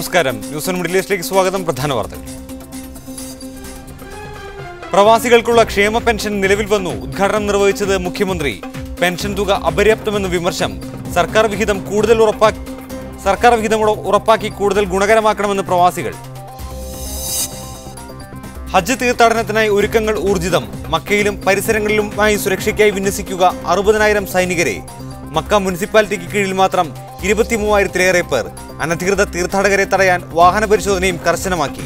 നമസ്കാരം. News on middle ഈസ്റ്റിലേക്ക് സ്വാഗതം. പ്രധാന വാർത്തകൾ. പ്രവാസികൾക്കുള്ള ക്ഷേമ പെൻഷൻ നിലവിൽ വന്നു. ഉദ്ഘാടനം നിർവഹിച്ചത് മുഖ്യമന്ത്രി. പെൻഷൻ തുക അപര്യാപ്തമെന്ന വിമർശം. സർക്കാർ വിഹിതം ഉറപ്പാക്കി കൂടുതൽ ഗുണകരമാക്കണമെന്ന് പ്രവാസികൾ. ഹജ്ജ് തീർത്ഥാടനത്തിനായി ഒരുക്കങ്ങൾ ഊർജിതം. മക്കയിലും പരിസരങ്ങളിലുമായി സുരക്ഷയ്ക്കായി വിന്യസിക്കുക 60,000 സൈനികരെ. മക്ക മുനിസിപ്പാലിറ്റിക്ക് കീഴിൽ മാത്രം 23,000-ലേറെ പേർ. അനധികൃത തീർത്ഥാടകരെ തടയാൻ വാഹന പരിശോധനയും കർശനമാക്കി.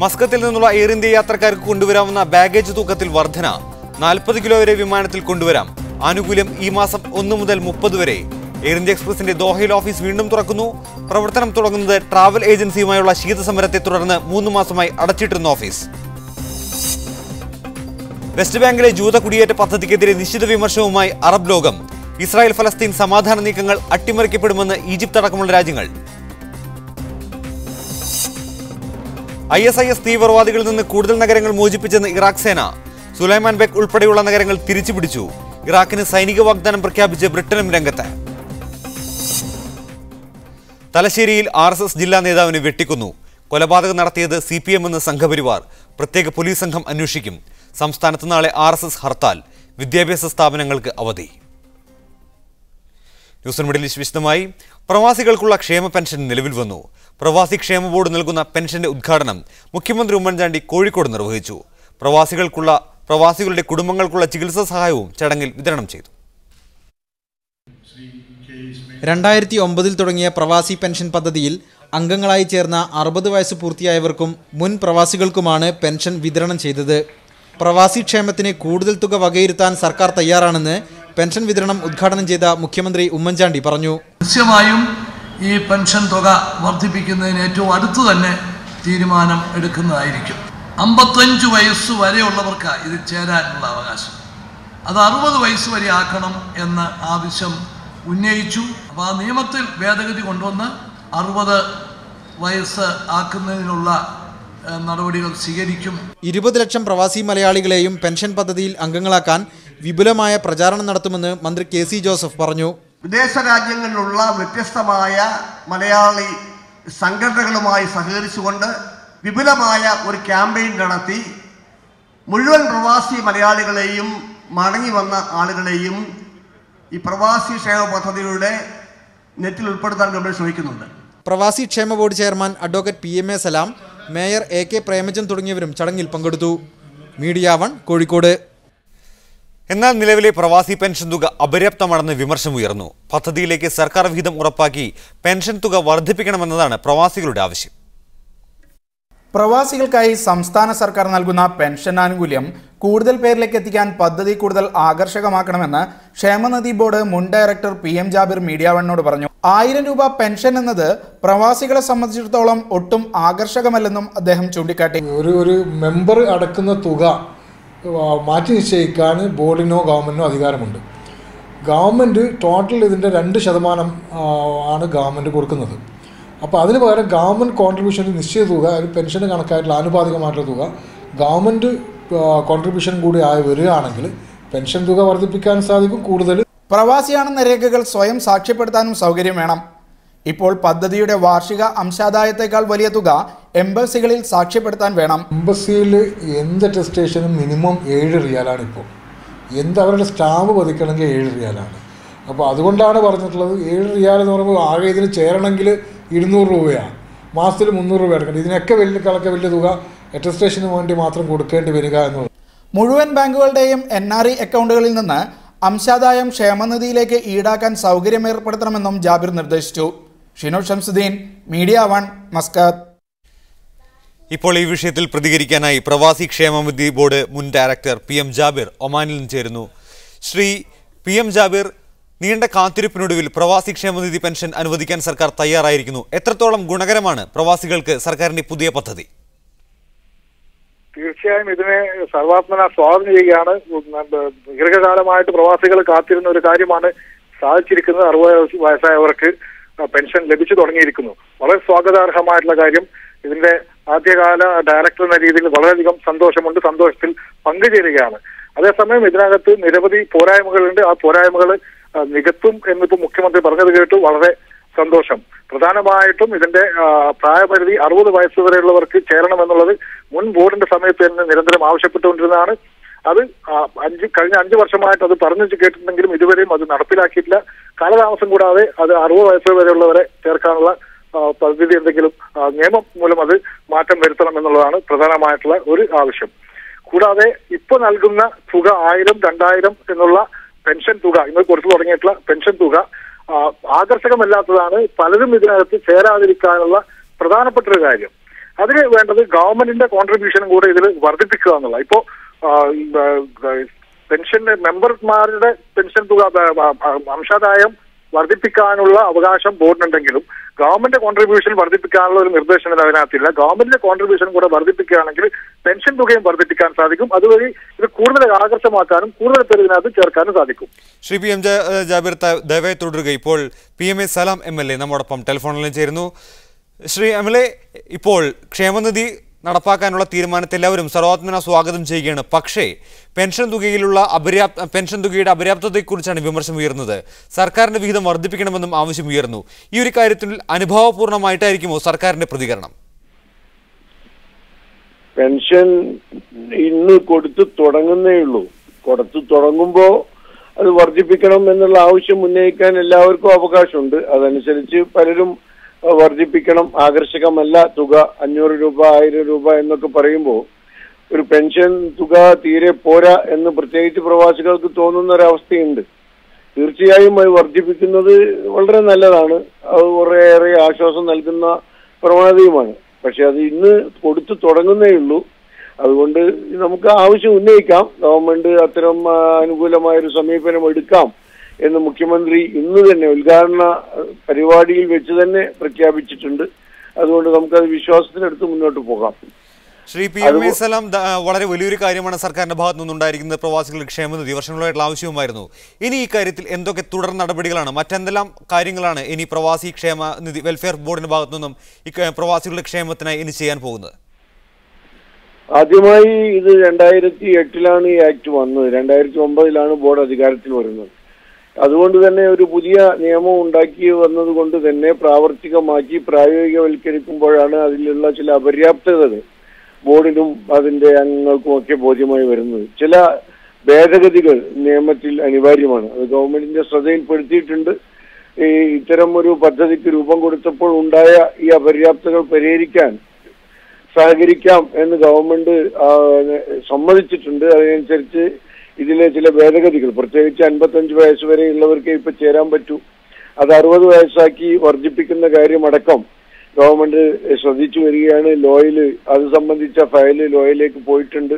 മസ്കത്തിൽ നിന്നുള്ള എയർ ഇന്ത്യ യാത്രക്കാർക്ക് കൊണ്ടുവരാവുന്ന ബാഗേജ് തൂക്കത്തിൽ വർധന. 40 കിലോ വരെ വിമാനത്തിൽ കൊണ്ടുവരാം. ആനുകൂല്യം ഈ മാസം 1 മുതൽ 30 വരെ. എയർ ഇന്ത്യ എക്സ്പ്രസിന്റെ ദോഹയിൽ ഓഫീസ് വീണ്ടും തുറക്കുന്നു. പ്രവർത്തനം തുടങ്ങുന്നത് ട്രാവൽ ഏജൻസിയുമായുള്ള ശീതസമരത്തെ തുടർന്ന് 3 മാസമായി അടച്ചിട്ടിരുന്ന ഓഫീസ്. വെസ്റ്റ് ബാങ്കിലെ ജൂത കുടിയേറ്റ പദ്ധതിക്കെതിരെ നിശ്ചിത വിമർശനവുമായി അറബ് ലോകം. ഇസ്രായേൽ ഫലസ്തീൻ സമാധാന നീക്കങ്ങൾ അട്ടിമറിക്കപ്പെടുമെന്ന് ഈജിപ്ത് അടക്കമുള്ള രാജ്യങ്ങൾ. ISIS തീവ്രവാദികളിൽ നിന്ന് കൂടുതൽ നഗരങ്ങൾ മോചിപ്പിച്ചെന്ന് ഇറാഖ് സേന. സുലൈമാൻ ബെക്ക് ഉൾപ്പെടെയുള്ള നഗരങ്ങൾ തിരിച്ചുപിടിച്ചു. ഇറാഖിന് സൈനിക വാഗ്ദാനം പ്രഖ്യാപിച്ച് ബ്രിട്ടനും രംഗത്ത്. തലശ്ശേരിയിൽ RSS ജില്ലാ നേതാവിനെ വെട്ടിക്കൊന്നു. കൊലപാതകം നടത്തിയത് CPM എന്ന സംഘപരിവാർ. പ്രത്യേക പോലീസ് സംഘം അന്വേഷിക്കും. സംസ്ഥാനത്ത് നാളെ RSS ഹർത്താൽ. വിദ്യാഭ്യാസ സ്ഥാപനങ്ങൾക്ക് അവധി. ന്യൂസ് ഓൺ മിഡിൽ ഈസ്റ്റ് വിശദമായി. പ്രവാസികൾക്കുള്ള ക്ഷേമ പെൻഷൻ നിലവിൽ വന്നു. പ്രവാസി ക്ഷേമ ബോർഡ് നൽകുന്ന പെൻഷന്റെ ഉദ്ഘാടനം മുഖ്യമന്ത്രി ഉമ്മൻചാണ്ടി കോഴിക്കോട് നിർവഹിച്ചു. പ്രവാസികളുടെ കുടുംബങ്ങൾക്കുള്ള ചികിത്സാ സഹായവും ചടങ്ങിൽ വിതരണം ചെയ്തു. 2009 തുടങ്ങിയ പ്രവാസി പെൻഷൻ പദ്ധതിയിൽ അംഗങ്ങളായി ചേർന്ന 60 വയസ്സ് പൂർത്തിയായവർക്കും മുൻ പ്രവാസികൾക്കുമാണ് പെൻഷൻ വിതരണം ചെയ്തത്. പ്രവാസി ക്ഷേമത്തിന് കൂടുതൽ തുക വകയിരുത്താൻ സർക്കാർ തയ്യാറാണെന്ന് പെൻഷൻ വിതരണം ഉദ്ഘാടനം ചെയ്ത മുഖ്യമന്ത്രി ഉമ്മൻചാണ്ടി പറഞ്ഞു. നിശ്ചയമായും ഈ പെൻഷൻ തുക വർദ്ധിപ്പിക്കുന്നതിന് ഏറ്റവും അടുത്ത് തന്നെ തീരുമാനം എടുക്കുന്നതായിരിക്കും. 55 വയസ്സ് വരെയുള്ളവർക്ക് ഇതിൽ ചേരാനുള്ള അവകാശം, അത് 60 വയസ്സ് വരെ ആക്കണം എന്ന ആവശ്യം ഉന്നയിച്ചു. അപ്പോൾ ആ നിയമത്തിൽ ഭേദഗതി കൊണ്ടുവന്ന് 60 വയസ്സ് ആക്കുന്നതിനുള്ള നടപടികൾ സ്വീകരിക്കും. 20 ലക്ഷം പ്രവാസി മലയാളികളെയും പെൻഷൻ പദ്ധതിയിൽ അംഗങ്ങളാക്കാൻ വിപുലമായ പ്രചാരണം നടത്തുമെന്ന് മന്ത്രി KC ജോസഫ് പറഞ്ഞു. വിദേശ രാജ്യങ്ങളിലുള്ള വ്യത്യസ്തമായ മലയാളി സംഘടനകളുമായി സഹകരിച്ചുകൊണ്ട് വിപുലമായ ഒരു ക്യാമ്പയിൻ നടത്തി മുഴുവൻ പ്രവാസി മലയാളികളെയും മടങ്ങി വന്ന ആളുകളെയും ഈ പ്രവാസി ക്ഷേമ പദ്ധതിയുടെ നെറ്റിൽ ഉൾപ്പെടുത്താൻ ഗവൺമെന്റ് ശ്രമിക്കുന്നുണ്ട്. പ്രവാസി ക്ഷേമ ബോർഡ് ചെയർമാൻ അഡ്വക്കേറ്റ് PMA സലാം, മേയർ AK പ്രേമചന്ദ് തുടങ്ങിയവരും ചടങ്ങിൽ പങ്കെടുത്തു. മീഡിയ 1 കോഴിക്കോട്. എന്നാൽ നിലവിലെ പ്രവാസി പെൻഷൻ തുക അപര്യാപ്തമാണെന്ന് വിമർശനമുയർന്നു. പദ്ധതിയിലേക്ക് സർക്കാർ വിഹിതം ഉറപ്പാക്കി പെൻഷൻ തുക വർദ്ധിപ്പിക്കണമെന്നതാണ് പ്രവാസികളുടെ ആവശ്യം. പ്രവാസികൾക്കായി സംസ്ഥാന സർക്കാർ നൽകുന്ന പെൻഷൻ ആനുകൂല്യം കൂടുതൽ പേരിലേക്ക് എത്തിക്കാൻ പദ്ധതി കൂടുതൽ ആകർഷകമാക്കണമെന്ന് ക്ഷേമനിധി ബോർഡ് മുൻ ഡയറക്ടർ PM ജാബിർ മീഡിയ 1നോട് പറഞ്ഞു. 1000 രൂപ പെൻഷൻ എന്നത് പ്രവാസികളെ സംബന്ധിച്ചിടത്തോളം ഒട്ടും ആകർഷകമല്ലെന്നും അദ്ദേഹം ചൂണ്ടിക്കാട്ടി. ഒരു മെമ്പർ അടക്കുന്ന തുക മാറ്റി നിശ്ചയിക്കാൻ ബോർഡിനോ ഗവൺമെന്റിനോ അധികാരമുണ്ട്. ഗവൺമെന്റ് ടോട്ടൽ ഇതിൻ്റെ 2% ആണ് ഗവൺമെന്റ് കൊടുക്കുന്നത്. അപ്പോൾ അതിന് പകരം ഗവൺമെൻറ് കോൺട്രിബ്യൂഷൻ നിശ്ചിത തുക, പെൻഷന് കണക്കായിട്ടുള്ള ആനുപാതികമായിട്ടുള്ള തുക ഗവൺമെൻറ് കോൺട്രിബ്യൂഷൻ കൂടി ആയി വരികയാണെങ്കിൽ പെൻഷൻ തുക വർദ്ധിപ്പിക്കാൻ സാധിക്കും. കൂടുതൽ പ്രവാസിയാണെന്ന രേഖകൾ സ്വയം സാക്ഷ്യപ്പെടുത്താനും സൗകര്യം വേണം. ഇപ്പോൾ പദ്ധതിയുടെ വാർഷിക അംശാദായത്തേക്കാൾ വലിയ തുക എംബസികളിൽ സാക്ഷ്യപ്പെടുത്താൻ വേണം. എംബസിയിൽ എന്ത് അറ്റസ്റ്റേഷനും മിനിമം 7 റിയാലാണ്. ഇപ്പോൾ അവരുടെ സ്റ്റാമ്പ് പതിക്കണമെങ്കിൽ 7 റിയാലാണ്. അപ്പോൾ അതുകൊണ്ടാണ് പറഞ്ഞിട്ടുള്ളത് 7 റിയാൽ എന്ന് പറയുമ്പോൾ ആകെ ഇതിന് ചേരണമെങ്കിൽ 200 രൂപയാണ്. മാസത്തിൽ 300 രൂപ എടുക്കണം. ഇതിനൊക്കെ വലിയ തുക അറ്റസ്റ്റേഷന് വേണ്ടി മാത്രം കൊടുക്കേണ്ടി വരിക എന്നുള്ളത്. മുഴുവൻ ബാങ്കുകളുടെയും NRE അക്കൗണ്ടുകളിൽ നിന്ന് അംശാദായം ക്ഷേമനിധിയിലേക്ക് ഈടാക്കാൻ സൗകര്യം ഏർപ്പെടുത്തണമെന്നും ജാബിർ നിർദ്ദേശിച്ചു. Shino Shamsuddin, media 1, Muscat. ഇപ്പോൾ ഈ വിഷയത്തിൽ പ്രതികരിക്കാനായി പ്രവാസി ക്ഷേമനിധി ബോർഡ് മുൻ ഡയറക്ടർ PM ജാബിർ ഒമാനിൽ നിന്ന് ചേരുന്നു. ശ്രീ PM ജാബിർ, നീണ്ട കാത്തിരിപ്പിനൊടുവിൽ പ്രവാസി ക്ഷേമനിധി പെൻഷൻ അനുവദിക്കാൻ സർക്കാർ തയ്യാറായിരിക്കുന്നു. എത്രത്തോളം ഗുണകരമാണ് പ്രവാസികൾക്ക് സർക്കാരിന്റെ പുതിയ പദ്ധതി? തീർച്ചയായും ഇതിനെ സർവാത്മന സ്വാഗതം ചെയ്യുകയാണ്. ദീർഘകാലമായിട്ട് പ്രവാസികൾ കാത്തിരുന്ന ഒരു കാര്യമാണ് സാധിച്ചിരിക്കുന്നത്. 60 വയസ്സായവർക്ക് പെൻഷൻ ലഭിച്ചു തുടങ്ങിയിരിക്കുന്നു. വളരെ സ്വാഗതാർഹമായിട്ടുള്ള കാര്യം. ഇതിന്റെ ആദ്യകാല ഡയറക്ടർ എന്ന രീതിയിൽ വളരെയധികം സന്തോഷമുണ്ട്. സന്തോഷത്തിൽ പങ്കുചേരുകയാണ്. അതേസമയം ഇതിനകത്ത് നിരവധി പോരായ്മകളുണ്ട്. ആ പോരായ്മകൾ നികത്തും എന്നിപ്പോ മുഖ്യമന്ത്രി പറഞ്ഞത് കേട്ടു. വളരെ സന്തോഷം. പ്രധാനമായിട്ടും ഇതിന്റെ പ്രായപരിധി 60 വയസ്സ് വരെയുള്ളവർക്ക് ചേരണമെന്നുള്ളത് മുൻ ബോർഡിന്റെ സമയത്ത് തന്നെ നിരന്തരം ആവശ്യപ്പെട്ടുകൊണ്ടിരുന്നതാണ്. അത് കഴിഞ്ഞ 5 വർഷമായിട്ട് അത് പറഞ്ഞു കേട്ടിട്ടുണ്ടെങ്കിലും ഇതുവരെയും അത് നടപ്പിലാക്കിയിട്ടില്ല. കാലതാമസം കൂടാതെ അത് 60 വയസ്സ് വരെയുള്ളവരെ ചേർക്കാനുള്ള പദ്ധതി എന്തെങ്കിലും നിയമം മൂലം അത് മാറ്റം വരുത്തണം എന്നുള്ളതാണ് പ്രധാനമായിട്ടുള്ള ഒരു ആവശ്യം. കൂടാതെ ഇപ്പോൾ നൽകുന്ന തുക 1000, 2000 എന്നുള്ള പെൻഷൻ തുക, ഇന്ന് കൊടുത്തു തുടങ്ങിയിട്ടുള്ള പെൻഷൻ തുക ആകർഷകമല്ലാത്തതാണ്. പലരും ഇതിനകത്ത് ചേരാതിരിക്കാനുള്ള പ്രധാനപ്പെട്ട ഒരു കാര്യം. അതിന് വേണ്ടത് ഗവൺമെന്റിന്റെ കോൺട്രിബ്യൂഷനും കൂടെ ഇതിൽ വർദ്ധിപ്പിക്കുക എന്നുള്ള. ഇപ്പോ പെൻഷൻ മെമ്പർമാരുടെ പെൻഷൻ തുക അംശാദായം വർദ്ധിപ്പിക്കാനുള്ള അവകാശം ബോർഡിനുണ്ടെങ്കിലും ഗവൺമെന്റ് കോൺട്രിബ്യൂഷൻ വർദ്ധിപ്പിക്കാനുള്ള ഒരു നിർദ്ദേശം അതിനകത്തില്ല. ഗവൺമെന്റിന്റെ കോൺട്രിബ്യൂഷൻ കൂടെ വർദ്ധിപ്പിക്കുകയാണെങ്കിൽ പെൻഷൻ തുകയും വർദ്ധിപ്പിക്കാൻ സാധിക്കും. അതുവഴി ഇത് കൂടുതൽ ആകർഷമാക്കാനും കൂടുതൽ പേര് ഇതിനകത്ത് ചേർക്കാനും സാധിക്കും. ശ്രീ PM ജാബിർ, ദയവായി തുടരുക. ഇപ്പോൾ PMA സലാം MLA നമ്മോടൊപ്പം ടെലിഫോണിൽ ചേരുന്നു. ശ്രീ MLA, ഇപ്പോൾ ക്ഷേമനിധി നടപ്പാക്കാനുള്ള തീരുമാനത്തെ എല്ലാവരും സർവാത്മന സ്വാഗതം ചെയ്യുകയാണ്. പക്ഷേ പെൻഷൻ തുകയുടെ അപര്യാപ്തതയെക്കുറിച്ചാണ് വിമർശനം ഉയർന്നത്. സർക്കാരിന്റെ വിഹിതം വർദ്ധിപ്പിക്കണമെന്നും ആവശ്യം ഉയർന്നു. ഈ ഒരു കാര്യത്തിൽ അനുഭാവപൂർണ്ണമായിട്ടായിരിക്കുമോ സർക്കാരിന്റെ പ്രതികരണം? പെൻഷൻ ഇന്ന് കൊടുത്തു തുടങ്ങുന്നേ ഉള്ളൂ. കൊടുത്തു തുടങ്ങുമ്പോൾ അത് വർദ്ധിപ്പിക്കണം എന്നുള്ള ആവശ്യം ഉന്നയിക്കാൻ എല്ലാവർക്കും അവകാശമുണ്ട്. അതനുസരിച്ച് പലരും വർദ്ധിപ്പിക്കണം, ആകർഷകമല്ല തുക 500 രൂപ 1000 രൂപ എന്നൊക്കെ പറയുമ്പോൾ ഒരു പെൻഷൻ തുക തീരെ പോരാ എന്ന് പ്രത്യേകിച്ച് പ്രവാസികൾക്ക് തോന്നുന്ന ഒരവസ്ഥയുണ്ട്. തീർച്ചയായും അത് വർദ്ധിപ്പിക്കുന്നത് വളരെ നല്ലതാണ്. അത് കുറേയേറെ ആശ്വാസം നൽകുന്ന പ്രവണതയുമാണ്. പക്ഷെ അത് ഇന്ന് കൊടുത്തു തുടങ്ങുന്നേ ഉള്ളൂ. അതുകൊണ്ട് നമുക്ക് ആവശ്യം ഉന്നയിക്കാം. ഗവൺമെന്റ് അത്തരം അനുകൂലമായൊരു സമീപനം എടുക്കാം എന്ന് മുഖ്യമന്ത്രി ഇന്ന് തന്നെ ഉദ്ഘാടന പരിപാടിയിൽ വെച്ച് തന്നെ പ്രഖ്യാപിച്ചിട്ടുണ്ട്. അതുകൊണ്ട് നമുക്കത് വിശ്വാസത്തിനെടുത്ത് മുന്നോട്ട് പോകാം. ശ്രീ PMA സലാം, വളരെ വലിയൊരു കാര്യമാണ് സർക്കാരിന്റെ ഭാഗത്തു നിന്നുണ്ടായിരിക്കുന്നത്. പ്രവാസികളുടെ ക്ഷേമനിധി വർഷങ്ങളായിട്ടുള്ള ആവശ്യവുമായിരുന്നു. ഇനി ഈ കാര്യത്തിൽ എന്തൊക്കെ തുടർ നടപടികളാണ്, മറ്റെന്തെല്ലാം കാര്യങ്ങളാണ് ഇനി പ്രവാസി ക്ഷേമനിധി വെൽഫെയർ ബോർഡിന്റെ ഭാഗത്തു നിന്നും ഈ പ്രവാസികളുടെ ക്ഷേമത്തിനായി ഇനി ചെയ്യാൻ പോകുന്നത്? ആദ്യമായി ഇത് 2008 ഈ ആക്ട് വന്നത്. 2009 ബോർഡ് അധികാരത്തിൽ വരുന്നത്. അതുകൊണ്ട് തന്നെ ഒരു പുതിയ നിയമം ഉണ്ടാക്കി വന്നത് കൊണ്ട് തന്നെ പ്രാവർത്തികമാക്കി പ്രായോഗികവൽക്കരിക്കുമ്പോഴാണ് അതിലുള്ള ചില അപര്യാപ്തതകൾ ബോർഡിനും അതിന്റെ അംഗങ്ങൾക്കും ഒക്കെ ബോധ്യമായി വരുന്നത്. ചില ഭേദഗതികൾ നിയമത്തിൽ അനിവാര്യമാണ്. അത് ഗവൺമെന്റിന്റെ ശ്രദ്ധയിൽപ്പെടുത്തിയിട്ടുണ്ട്. ഇത്തരം ഒരു പദ്ധതിക്ക് രൂപം കൊടുത്തപ്പോൾ ഉണ്ടായ ഈ അപര്യാപ്തതകൾ പരിഹരിക്കാൻ സഹകരിക്കാം എന്ന് ഗവൺമെന്റ് സമ്മതിച്ചിട്ടുണ്ട്. അതിനനുസരിച്ച് ഇതിലെ ചില ഭേദഗതികൾ, പ്രത്യേകിച്ച് 55 വയസ്സ് വരെയുള്ളവർക്ക് ഇപ്പൊ ചേരാൻ പറ്റൂ, അത് 60 വയസ്സാക്കി വർദ്ധിപ്പിക്കുന്ന കാര്യമടക്കം ഗവൺമെന്റ് ശ്രദ്ധിച്ചു വരികയാണ്. ലോയില് അത് സംബന്ധിച്ച ഫയല് ലോയിലേക്ക് പോയിട്ടുണ്ട്.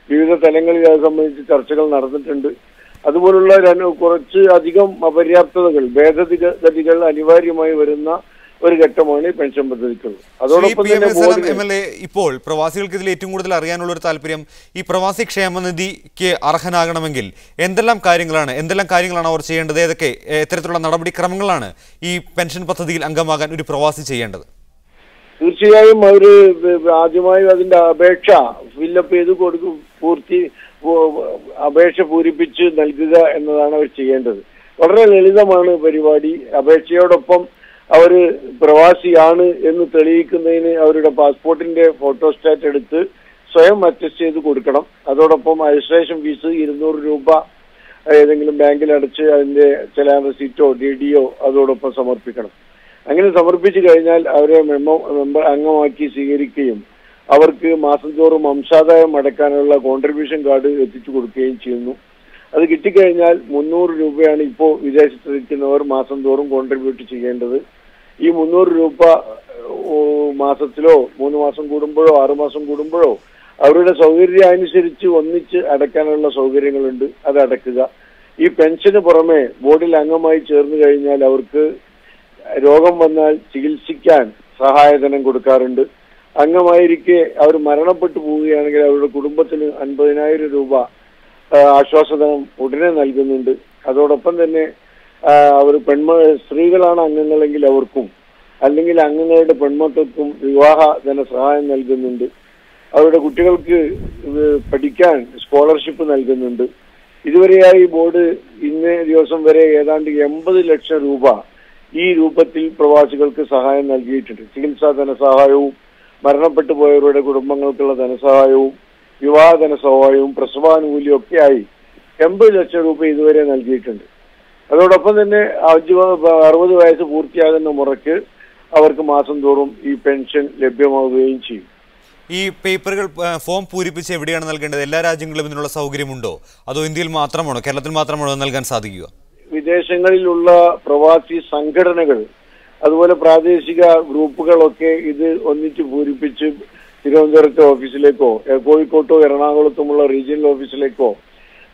വിവിധ തലങ്ങളിൽ അത് സംബന്ധിച്ച് ചർച്ചകൾ നടന്നിട്ടുണ്ട്. അതുപോലുള്ള കുറച്ച് അധികം അപര്യാപ്തതകൾ, ഭേദഗതികൾ അനിവാര്യമായി വരുന്ന ഒരു ഘട്ടമാണ് പെൻഷൻ പദ്ധതികൾ. അതോടൊപ്പം തന്നെ ഇപ്പോൾ പ്രവാസികൾക്ക് ഇതിൽ ഏറ്റവും കൂടുതൽ അറിയാനുള്ള ഒരു താല്പര്യം, ഈ പ്രവാസി ക്ഷേമനിധിക്ക് അർഹനാകണമെങ്കിൽ എന്തെല്ലാം കാര്യങ്ങളാണ് അവർ ചെയ്യേണ്ടത്? ഏതൊക്കെ എത്തരത്തിലുള്ള നടപടിക്രമങ്ങളാണ് ഈ പെൻഷൻ പദ്ധതിയിൽ അംഗമാകാൻ ഒരു പ്രവാസി ചെയ്യേണ്ടത്? തീർച്ചയായും അവര് ആദ്യമായി അതിന്റെ അപേക്ഷ ഫില്ലപ്പ് ചെയ്ത് അപേക്ഷ പൂരിപ്പിച്ച് നൽകുക എന്നതാണ് അവർ ചെയ്യേണ്ടത്. വളരെ ലളിതമാണ് പരിപാടി. അപേക്ഷയോടൊപ്പം അവര് പ്രവാസിയാണ് എന്ന് തെളിയിക്കുന്നതിന് അവരുടെ പാസ്പോർട്ടിന്റെ ഫോട്ടോസ്റ്റാറ്റ് എടുത്ത് സ്വയം അറ്റസ്റ്റ് ചെയ്ത് കൊടുക്കണം. അതോടൊപ്പം രജിസ്ട്രേഷൻ ഫീസ് 200 രൂപ ഏതെങ്കിലും ബാങ്കിൽ അടച്ച് അതിന്റെ ചലാൻ റെസീറ്റോ DDയോ അതോടൊപ്പം സമർപ്പിക്കണം. അങ്ങനെ സമർപ്പിച്ചു കഴിഞ്ഞാൽ അവരെ മെമ്പർ അംഗമാക്കി സ്വീകരിക്കുകയും അവർക്ക് മാസം തോറും അംശാദായം അടക്കാനുള്ള കോൺട്രിബ്യൂഷൻ കാർഡ് എത്തിച്ചു കൊടുക്കുകയും ചെയ്യുന്നു. അത് കിട്ടിക്കഴിഞ്ഞാൽ 300 രൂപയാണ് ഇപ്പോൾ വിദേശത്തിരിക്കുന്നവർ മാസം തോറും കോൺട്രിബ്യൂട്ട് ചെയ്യേണ്ടത്. ഈ 300 രൂപ മാസത്തിലോ 3 മാസം കൂടുമ്പോഴോ 6 മാസം കൂടുമ്പോഴോ അവരുടെ സൗകര്യമനുസരിച്ച് ഒന്നിച്ച് അടയ്ക്കാനുള്ള സൗകര്യങ്ങളുണ്ട്. അത് അടയ്ക്കുക. ഈ പെൻഷന് പുറമെ ബോർഡിൽ അംഗമായി ചേർന്ന് കഴിഞ്ഞാൽ അവർക്ക് രോഗം വന്നാൽ ചികിത്സിക്കാൻ സഹായധനം കൊടുക്കാറുണ്ട്. അംഗമായിരിക്കെ അവർ മരണപ്പെട്ടു പോവുകയാണെങ്കിൽ അവരുടെ കുടുംബത്തിന് 50,000 രൂപ ആശ്വാസധനം ഉടനെ നൽകുന്നുണ്ട്. അതോടൊപ്പം തന്നെ അവർ സ്ത്രീകളാണ് അംഗങ്ങളെങ്കിൽ അവർക്കും, അല്ലെങ്കിൽ അംഗങ്ങളുടെ പെൺമക്കൾക്കും വിവാഹ ധനസഹായം നൽകുന്നുണ്ട്. അവരുടെ കുട്ടികൾക്ക് പഠിക്കാൻ സ്കോളർഷിപ്പ് നൽകുന്നുണ്ട്. ഇതുവരെയായി ബോർഡ് ഇന്നേ ദിവസം വരെ ഏതാണ്ട് 80 ലക്ഷം രൂപ ഈ രൂപത്തിൽ പ്രവാസികൾക്ക് സഹായം നൽകിയിട്ടുണ്ട്. ചികിത്സാ ധനസഹായവും, മരണപ്പെട്ടു പോയവരുടെ കുടുംബങ്ങൾക്കുള്ള ധനസഹായവും, വിവാഹ ധനസഹായവും, പ്രസവാനുകൂല്യം ഒക്കെയായി 80 ലക്ഷം രൂപ ഇതുവരെ നൽകിയിട്ടുണ്ട്. അതോടൊപ്പം തന്നെ 60 വയസ്സ് പൂർത്തിയാകുന്ന മുറയ്ക്ക് അവർക്ക് മാസം തോറും ഈ പെൻഷൻ ലഭ്യമാവുകയും ചെയ്യും. ഈ പേപ്പറുകൾ ഫോം പൂരിപ്പിച്ച് എവിടെയാണ് നൽകേണ്ടത്? എല്ലാ രാജ്യങ്ങളിലും ഇതിനുള്ള സൗകര്യമുണ്ടോ, അതോ ഇന്ത്യയിൽ മാത്രമാണോ, കേരളത്തിൽ മാത്രമാണോ നൽകാൻ സാധിക്കുക? വിദേശങ്ങളിലുള്ള പ്രവാസി സംഘടനകൾ, അതുപോലെ പ്രാദേശിക ഗ്രൂപ്പുകളൊക്കെ ഇത് ഒന്നിച്ച് പൂരിപ്പിച്ച് തിരുവനന്തപുരത്തെ ഓഫീസിലേക്കോ, കോഴിക്കോട്ടോ എറണാകുളത്തുമുള്ള റീജിയണൽ ഓഫീസിലേക്കോ,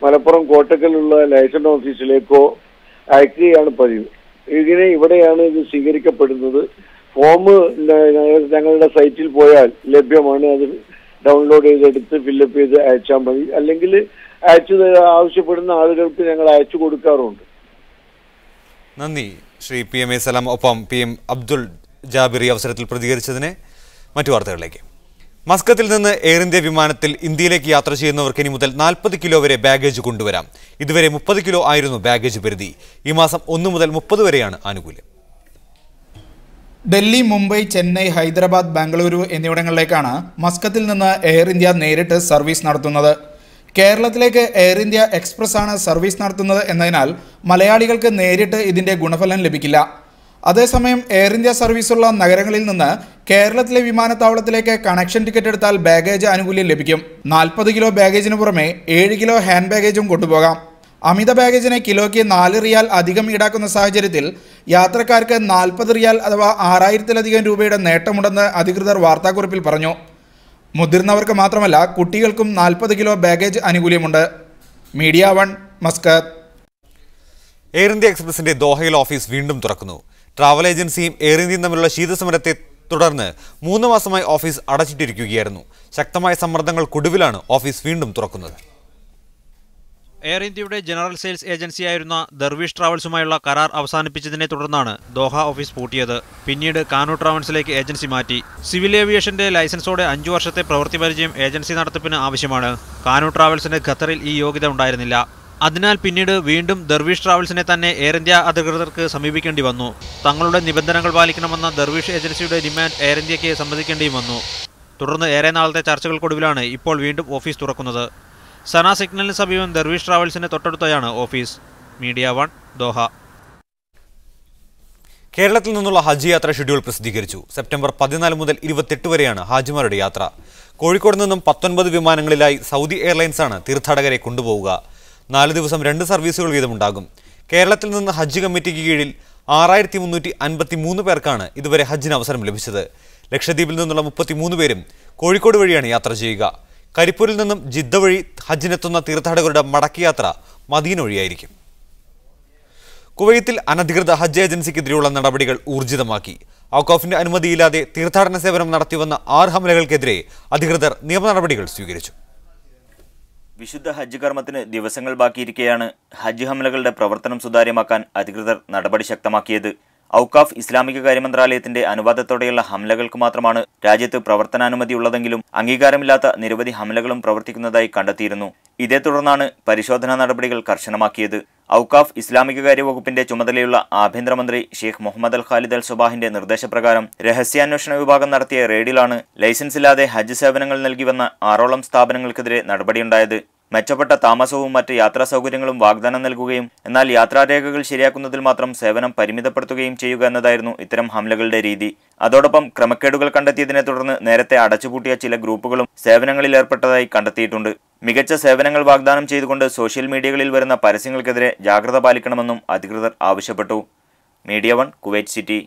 മലപ്പുറം കോട്ടക്കലുള്ള ലൈസൻസ് ഓഫീസിലേക്കോ അയക്കുകയാണ് പതിവ്. ഇവിടെയാണ് ഇത് സ്വീകരിക്കപ്പെടുന്നത്. ഫോം ഞങ്ങളുടെ സൈറ്റിൽ പോയാൽ ലഭ്യമാണ്. അത് ഡൗൺലോഡ് ചെയ്തെടുത്ത് ഫില്ലപ്പ് ചെയ്ത് അയച്ചാൽ മതി. അല്ലെങ്കിൽ ആവശ്യപ്പെടുന്ന ആളുകൾക്ക് ഞങ്ങൾ അയച്ചു കൊടുക്കാറുണ്ട്. നന്ദി ശ്രീ PM A സലാം. ഒപ്പം PM അബ്ദുൾ ജാബിർ ഈ അവസരത്തിൽ പ്രതികരിച്ചതിന്. മറ്റു വാർത്തകളിലേക്ക്. മസ്കത്തിൽ നിന്ന് എയർ ഇന്ത്യ വിമാനത്തിൽ ഇന്ത്യയിലേക്ക് യാത്ര ചെയ്യുന്നവർക്ക് ഇനി മുതൽ 40 കിലോ വരെ ബാഗേജ് കൊണ്ടുവരാം. ഇതുവരെ 30 കിലോ ആയിരുന്നു ബാഗേജ് പരിധി. ഈ മാസം 1 മുതൽ 30 വരെയാണ് ആനുകൂല്യം. ഡൽഹി, മുംബൈ, ചെന്നൈ, ഹൈദരാബാദ്, ബാംഗ്ലൂരു എന്നിവിടങ്ങളിലേക്കാണ് മസ്കത്തിൽ നിന്ന് എയർ ഇന്ത്യ നേരിട്ട് സർവീസ് നടത്തുന്നത്. കേരളത്തിലേക്ക് എയർ ഇന്ത്യ എക്സ്പ്രസ് ആണ് സർവീസ് നടത്തുന്നത് എന്നതിനാൽ മലയാളികൾക്ക് നേരിട്ട് ഇതിന്റെ ഗുണഫലം ലഭിക്കില്ല. അതേസമയം എയർ ഇന്ത്യ സർവീസുള്ള നഗരങ്ങളിൽ നിന്ന് കേരളത്തിലെ വിമാനത്താവളത്തിലേക്ക് കണക്ഷൻ ടിക്കറ്റ് എടുത്താൽ ബാഗേജ് ആനുകൂല്യം ലഭിക്കും. 40 കിലോ ബാഗേജിന് പുറമെ 7 കിലോ ഹാൻഡ് ബാഗേജും കൊണ്ടുപോകാം. അമിത ബാഗേജിന് കിലോയ്ക്ക് 4 റിയാൽ അധികം ഈടാക്കുന്ന സാഹചര്യത്തിൽ യാത്രക്കാർക്ക് 40 റിയാൽ അഥവാ 6000-ലധികം രൂപയുടെ നേട്ടമുണ്ടെന്ന് അധികൃതർ വാർത്താക്കുറിപ്പിൽ പറഞ്ഞു. മുതിർന്നവർക്ക് മാത്രമല്ല കുട്ടികൾക്കും 40 കിലോ ബാഗേജ് ആനുകൂല്യമുണ്ട്. Media 1, Muscat. എയർ ഇന്ത്യ എക്സ്പ്രസിന്റെ ദോഹയിൽ ഓഫീസ് വീണ്ടും തുറക്കുന്നു. ട്രാവൽ ഏജൻസിയും എയർ ഇന്ത്യയും തമ്മിലുള്ള ശീതസമരത്തെ തുടർന്ന് 3 മാസമായി ഓഫീസ് അടച്ചിട്ടിരിക്കുകയായിരുന്നു. ശക്തമായ സമ്മർദ്ദങ്ങൾക്കൊടുവിലാണ് ഓഫീസ് വീണ്ടും തുറക്കുന്നത്. എയർ ഇന്ത്യയുടെ ജനറൽ സെയിൽസ് ഏജൻസിയായിരുന്ന ദർവീഷ് ട്രാവൽസുമായുള്ള കരാർ അവസാനിപ്പിച്ചതിനെ തുടർന്നാണ് ദോഹ ഓഫീസ് പൂട്ടിയത്. പിന്നീട് കാനു ട്രാവൽസിലേക്ക് ഏജൻസി മാറ്റി. സിവിൽ ഏവിയേഷന്റെ ലൈസൻസോടെ 5 വർഷത്തെ പ്രവൃത്തി പരിചയം ഏജൻസി നടത്തിപ്പിന് ആവശ്യമാണ്. കാനു ട്രാവൽസിന് ഖത്തറിൽ ഈ യോഗ്യത ഉണ്ടായിരുന്നില്ല. അതിനാൽ പിന്നീട് വീണ്ടും ദർവീഷ് ട്രാവൽസിനെ തന്നെ എയർ ഇന്ത്യ അധികൃതർക്ക് സമീപിക്കേണ്ടി വന്നു. തങ്ങളുടെ നിബന്ധനകൾ പാലിക്കണമെന്ന ദർവീഷ് ഏജൻസിയുടെ ഡിമാൻഡ് എയർ ഇന്ത്യക്ക് സമ്മതിക്കേണ്ടിയും വന്നു. തുടർന്ന് ഏറെ നാളത്തെ ചർച്ചകൾക്കൊടുവിലാണ് ഇപ്പോൾ വീണ്ടും ഓഫീസ് തുറക്കുന്നത്. സന സിഗ്നലിന് സമീപം ദർവീഷ് ട്രാവൽസിന് തൊട്ടടുത്തായാണ് ഓഫീസ്. Media 1, Doha. കേരളത്തിൽ നിന്നുള്ള ഹജ്ജ് യാത്ര ഷെഡ്യൂൾ പ്രസിദ്ധീകരിച്ചു. സെപ്റ്റംബർ 14 മുതൽ 28 വരെയാണ് ഹാജിമാരുടെ യാത്ര. കോഴിക്കോട് നിന്നും 19 വിമാനങ്ങളിലായി സൗദി എയർലൈൻസാണ് തീർത്ഥാടകരെ കൊണ്ടുപോവുക. 4 ദിവസം 2 സർവീസുകൾ വീതമുണ്ടാകും. കേരളത്തിൽ നിന്ന് ഹജ്ജ് കമ്മിറ്റിക്ക് കീഴിൽ 6353 പേർക്കാണ് ഇതുവരെ ഹജ്ജിന് അവസരം ലഭിച്ചത്. ലക്ഷദ്വീപിൽ നിന്നുള്ള 33 പേരും കോഴിക്കോട് വഴിയാണ് യാത്ര ചെയ്യുക. കരിപ്പൂരിൽ നിന്നും ജിദ്ദ വഴി ഹജ്ജിനെത്തുന്ന തീർത്ഥാടകരുടെ മടക്കയാത്ര മദീന വഴിയായിരിക്കും. കുവൈത്തിൽ അനധികൃത ഹജ്ജ് ഏജൻസിക്കെതിരെയുള്ള നടപടികൾ ഊർജിതമാക്കി. ഔഖാഫിന്റെ അനുമതിയില്ലാതെ തീർത്ഥാടന സേവനം നടത്തിവന്ന 6 ഹംലകൾക്കെതിരെ അധികൃതർ നിയമ നടപടികൾ സ്വീകരിച്ചു. വിശുദ്ധ ഹജ്ജ് കർമ്മത്തിന് ദിവസങ്ങൾ ബാക്കിയിരിക്കെയാണ് ഹജ്ജ് ഹംലകളുടെ പ്രവർത്തനം സുതാര്യമാക്കാൻ അധികൃതർ നടപടി ശക്തമാക്കിയത്. ഔഖാഫ് ഇസ്ലാമിക കാര്യമന്ത്രാലയത്തിന്റെ അനുവാദത്തോടെയുള്ള ഹംലകൾക്ക് മാത്രമാണ് രാജ്യത്ത് പ്രവർത്തനാനുമതിയുള്ളതെങ്കിലും അംഗീകാരമില്ലാത്ത നിരവധി ഹംലകളും പ്രവർത്തിക്കുന്നതായി കണ്ടെത്തിയിരുന്നു. ഇതേ തുടർന്നാണ് പരിശോധനാ നടപടികൾ കർശനമാക്കിയത്. ഔഖാഫ് ഇസ്ലാമിക കാര്യ വകുപ്പിന്റെ ചുമതലയുള്ള ആഭ്യന്തരമന്ത്രി ഷെയ്ഖ് മുഹമ്മദ് അൽ ഖാലിദ് അൽ സുബാഹിന്റെ നിർദ്ദേശപ്രകാരം രഹസ്യാന്വേഷണ വിഭാഗം നടത്തിയ റെയ്ഡിലാണ് ലൈസൻസില്ലാതെ ഹജ്ജ് സേവനങ്ങൾ നൽകിവന്ന 6ഓളം സ്ഥാപനങ്ങൾക്കെതിരെ നടപടിയുണ്ടായത്. മെച്ചപ്പെട്ട താമസവും മറ്റ് യാത്രാ സൗകര്യങ്ങളും വാഗ്ദാനം നൽകുകയും എന്നാൽ യാത്രാരേഖകൾ ശരിയാക്കുന്നതിൽ മാത്രം സേവനം പരിമിതപ്പെടുത്തുകയും ചെയ്യുക എന്നതായിരുന്നു ഇത്തരം ഹംലകളുടെ രീതി. അതോടൊപ്പം ക്രമക്കേടുകൾ കണ്ടെത്തിയതിനെ തുടർന്ന് നേരത്തെ അടച്ചുപൂട്ടിയ ചില ഗ്രൂപ്പുകളും സേവനങ്ങളിൽ ഏർപ്പെട്ടതായി കണ്ടെത്തിയിട്ടുണ്ട്. മികച്ച സേവനങ്ങൾ വാഗ്ദാനം ചെയ്തുകൊണ്ട് സോഷ്യൽ മീഡിയകളിൽ വരുന്ന പരസ്യങ്ങൾക്കെതിരെ ജാഗ്രത പാലിക്കണമെന്നും അധികൃതർ ആവശ്യപ്പെട്ടു. Media 1, Kuwait city.